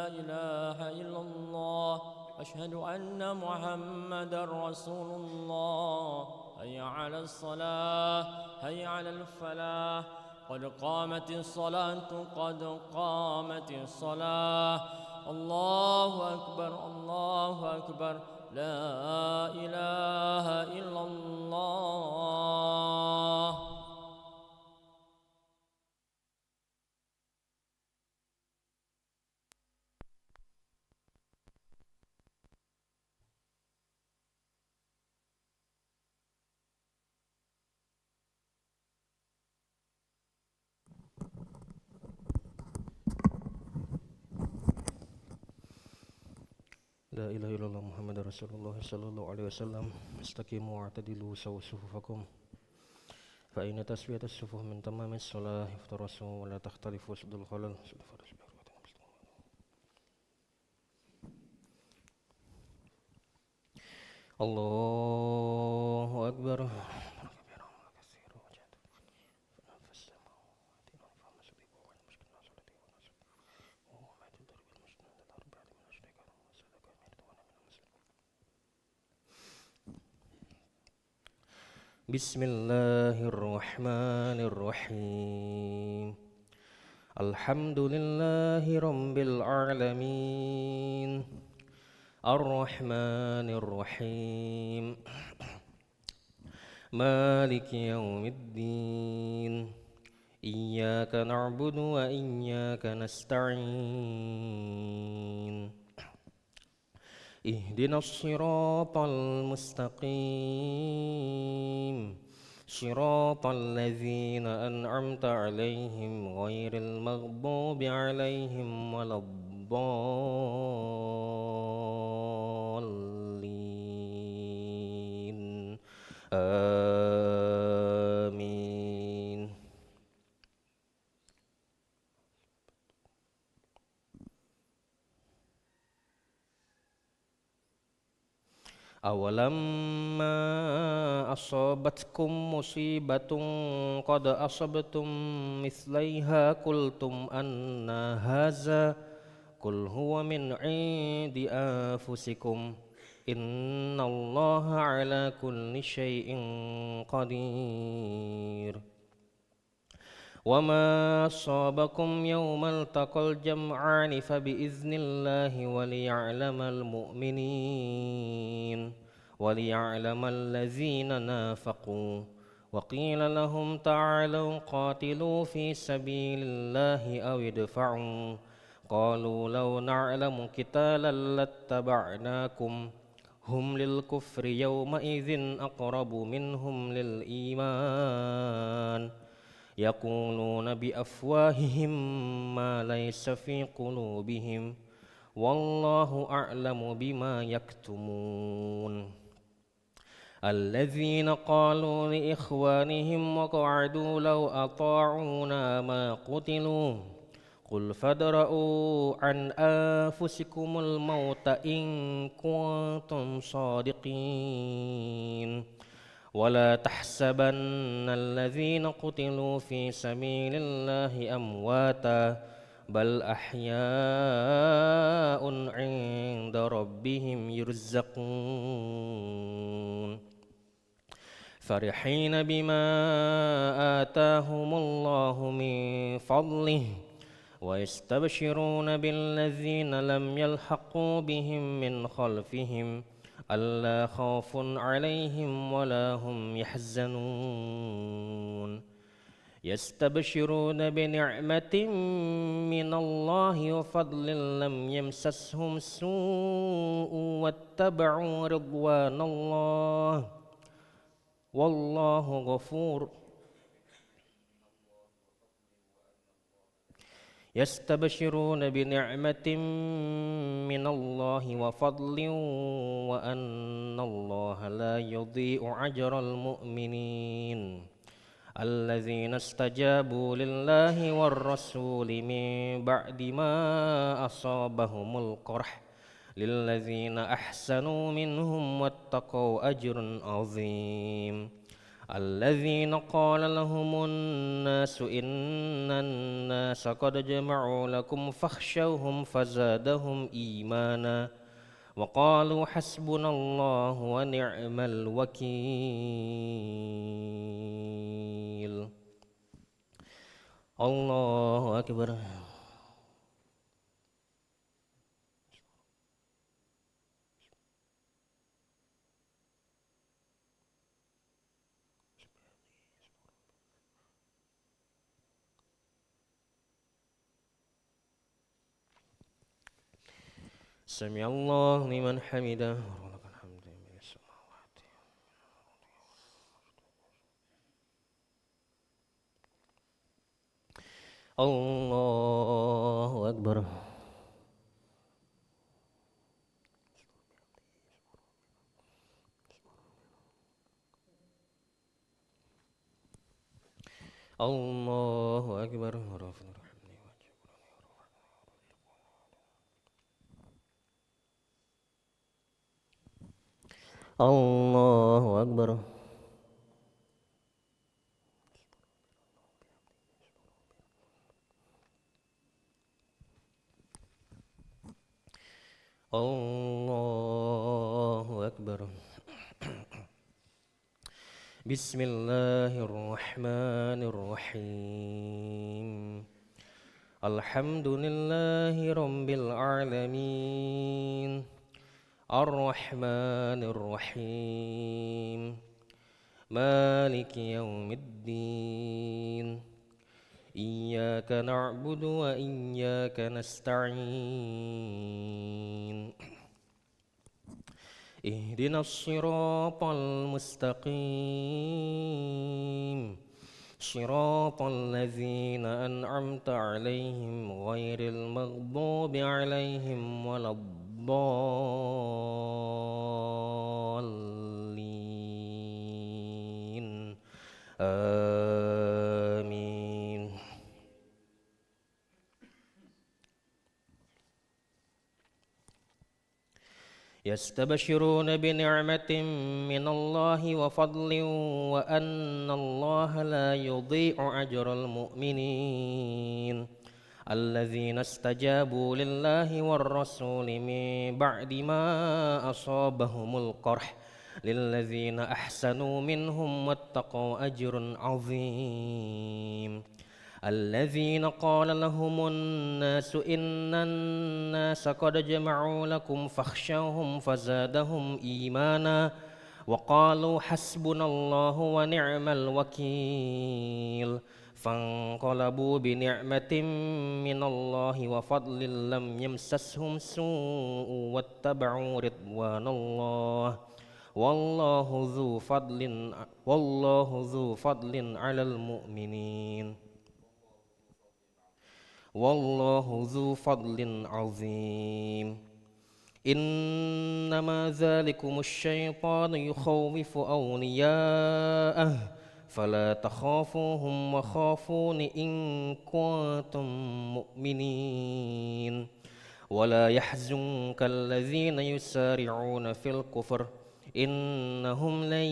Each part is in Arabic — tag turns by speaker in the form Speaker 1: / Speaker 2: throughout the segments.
Speaker 1: إله إلا الله أشهد أن محمدا رسول الله هيا على الصلاة هيا على الفلاح قد قامت الصلاة قد قامت الصلاة الله أكبر الله أكبر لا إله إلا الله.
Speaker 2: La ilaha illallah Muhammad Rasulullah sallallahu alaihi wasallam. Istaqimu wa'tadilu sawu sufufakum. Fa inna taswiyatas sufuh min tamamis shalah iftarasu wa la takhtalifu sudul khalal. Allahu akbar. Bismillahirrahmanirrahim. Alhamdulillahi rabbil alamin. Ar-Rahmanir-Rahim. Maliki yaumiddin. Iyyaka na'budu wa iyyaka nasta'in. Ihdinas siratal mustaqim. Siratal ladzina an'amta 'alaihim ghairil maghdubi 'alaihim waladdallin. Amin. Awalamma asabatkum musibatun qad asabtum mithlaiha qultum anna haza qul huwa min 'indi anfusikum innallaha 'ala kulli syai'in qadir. وما أصابكم يوم التقى الجمعان فبإذن الله وليعلم المؤمنين وليعلم الذين نافقوا وقيل لهم تعالوا قاتلوا في سبيل الله أو ادفعوا قالوا لو نعلم قتالا لاتبعناكم هم للكفر يومئذ أقرب منهم للإيمان يقولون بأفواههم ما ليس في قلوبهم والله أعلم بما يكتمون. الذين قالوا لإخوانهم وقعدوا لو أطاعونا ما قتلوا قل فادرءوا عن أنفسكم الموت إن كنتم صادقين ولا تحسبن الذين قتلوا في سبيل الله أمواتا بل أحياء عند ربهم يرزقون فرحين بما آتاهم الله من فضله ويستبشرون بالذين لم يلحقوا بهم من خلفهم ألا خوف عليهم ولا هم يحزنون يستبشرون بنعمة من الله وفضل لم يمسسهم سوء واتبعوا رضوان الله والله غفور. يستبشرون بنعمة من الله وفضل وأن الله لا يضيع أجر المؤمنين الذين استجابوا لله والرسول من بعد ما أصابهم القرح للذين أحسنوا منهم واتقوا أجر عظيم. الذين قال لهم الناس إن الناس قد جمعوا لكم فاخشوهم فزادهم إيمانا وقالوا حسبنا الله ونعم الوكيل. الله أكبر. سمع الله لمن حمده ولك الحمد من السماوات. الله أكبر. الله أكبر. الله أكبر. الله أكبر. بسم الله الرحمن الرحيم. الحمد لله رب العالمين الرحمن الرحيم مالك يوم الدين إياك نعبد وإياك نستعين اهدنا الصراط المستقيم صراط الذين أنعمت عليهم غير المغضوب عليهم ولا الضالين آمين. يستبشرون بنعمة من الله وفضل وأن الله لا يضيع أجر المؤمنين الذين استجابوا لله والرسول من بعد ما أصابهم القرح للذين أحسنوا منهم واتقوا أجر عظيم. الذين قال لهم الناس إن الناس قد جمعوا لكم فاخشوهم فزادهم إيمانا وقالوا حسبنا الله ونعم الوكيل فانقلبوا بنعمة من الله وفضل لم يمسسهم سوء واتبعوا رضوان الله والله ذو فضل على المؤمنين والله ذو فضل عظيم. إنما ذلكم الشيطان يخوف أولياءه فلا تخافوهم وخافون إن كنتم مؤمنين ولا يحزنك الذين يسارعون في الكفر إنهم لن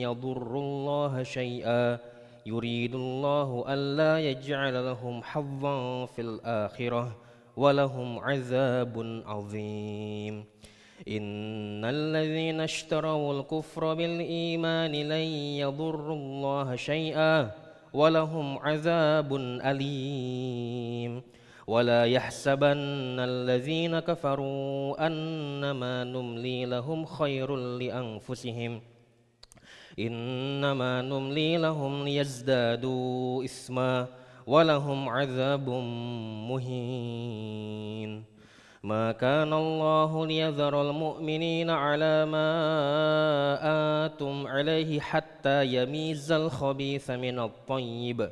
Speaker 2: يضروا الله شيئا يريد الله ألا يجعل لهم حظا في الآخرة ولهم عذاب عظيم. إن الذين اشتروا الكفر بالإيمان لن يضروا الله شيئا ولهم عذاب أليم. ولا يحسبن الذين كفروا أنما نملي لهم خير لأنفسهم إنما نملي لهم ليزدادوا إثما ولهم عذاب مهين. ما كان الله ليذر المؤمنين على ما آنتم عليه حتى يميز الخبيث من الطيب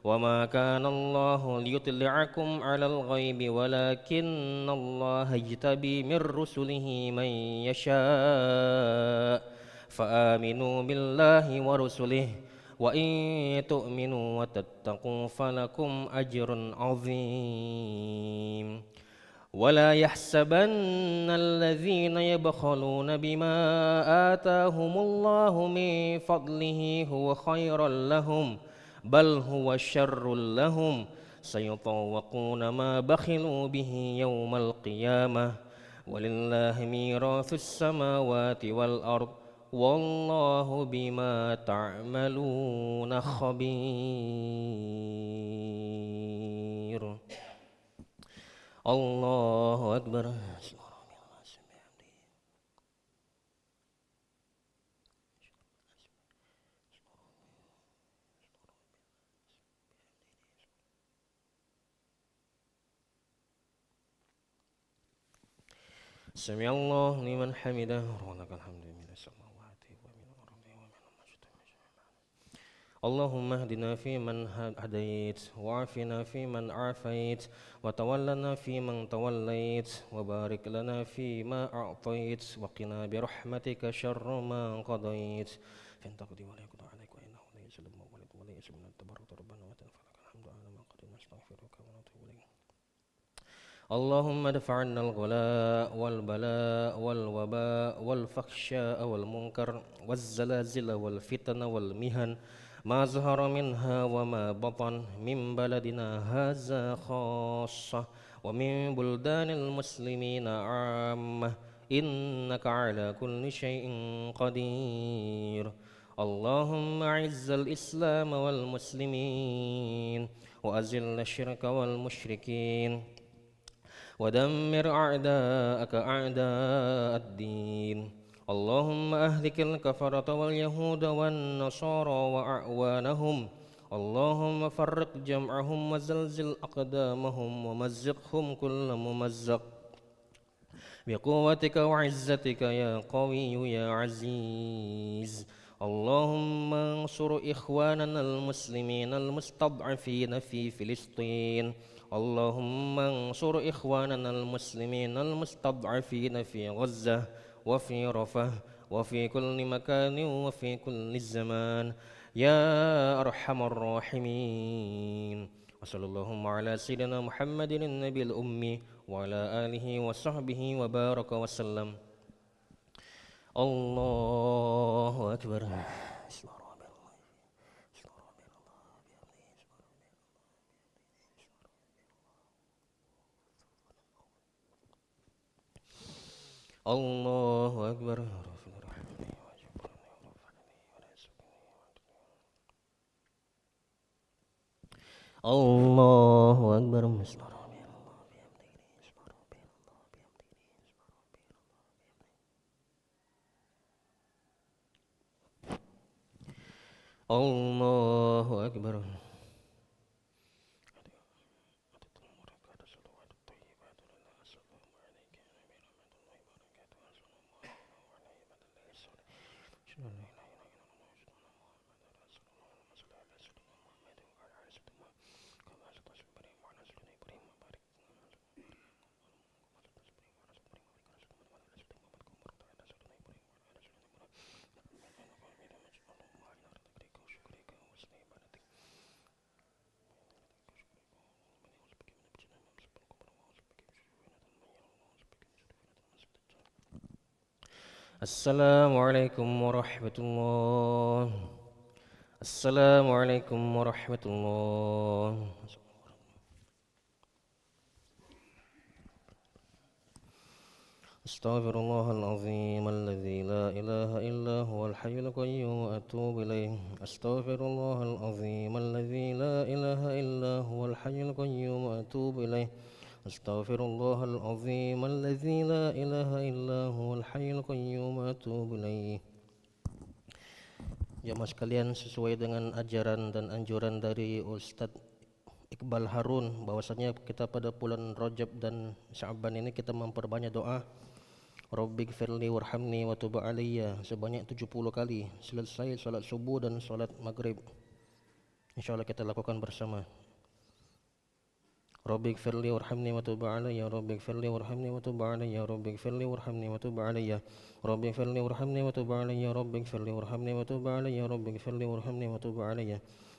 Speaker 2: وما كان الله ليطلعكم على الغيب ولكن الله يجتبي من رسله من يشاء فآمنوا بالله ورسله وإن تؤمنوا وتتقوا فلكم أجر عظيم. ولا يحسبن الذين يبخلون بما آتاهم الله من فضله هو خيرا لهم بل هو شر لهم سيطوقون ما بخلوا به يوم القيامة ولله ميراث السماوات والأرض والله بما تعملون خبير. الله أكبر. سمع الله لمن حمده ولك الحمد من السماوات ومن الأرض ومن اللهم اهدنا فيمن هديت وعافنا فيمن عافيت وتولنا فيمن توليت وبارك لنا فيما أعطيت وقنا برحمتك شر ما قضيت فإن تقضي ولا يقضى عليك وإنه لا يذل من ولد ولا يعز من تبارك ربنا وتنفعك الحمد على ما قد نستغفرك ونتوب إليك. اللهم ادفع عنا الغلاء والبلاء والوباء والفحشاء والمنكر والزلازل والفتن والمهن ما ظهر منها وما بطن من بلدنا هذا خاصة ومن بلدان المسلمين عامة إنك على كل شيء قدير. اللهم أعز الإسلام والمسلمين وأذل الشرك والمشركين ودمر أعداءك أعداء الدين. اللهم أهلك الكفرة واليهود والنصارى وأعوانهم. اللهم فرق جمعهم وزلزل أقدامهم ومزقهم كل ممزق بقوتك وعزتك يا قوي يا عزيز. اللهم انصر إخواننا المسلمين المستضعفين في فلسطين. اللهم انصر إخواننا المسلمين المستضعفين في غزة وفي رفح وفي كل مكان وفي كل زمان يا أرحم الراحمين. وصلى اللهم على سيدنا محمد النبي الأمي وعلى آله وصحبه وبارك وسلم. الله أكبر. الله أكبر. الله أكبر. الله أكبر. Assalamualaikum warahmatullah. Assalamualaikum warahmatullah. Astaghfirullahal azim alladzi la ilaha illa huwal hayyul qayyum wa atubu ilaih. Astaghfirullahal azim alladzi la ilaha illa huwal hayyul qayyum wa atubu ilaih. Astaghfirullahal azim alladzi la ilaha illa huwal hayyul qayyum wa atubu ilaih. Jamaah sekalian, sesuai dengan ajaran dan anjuran dari Ustadz Iqbal Harun bahwasanya kita pada bulan Rajab dan Sya'ban ini kita memperbanyak doa Rabbighfirli warhamni wa tub alayya sebanyak 70 kali selesai salat subuh dan salat maghrib. Insyaallah kita lakukan bersama. Rabbighfirli warhamni wa tub alayya Rabbighfirli warhamni wa tub alayya Rabbighfirli warhamni wa tub alayya Rabbighfirli warhamni wa tub alayya Rabbighfirli warhamni wa tub alayya Rabbighfirli warhamni wa tub alayya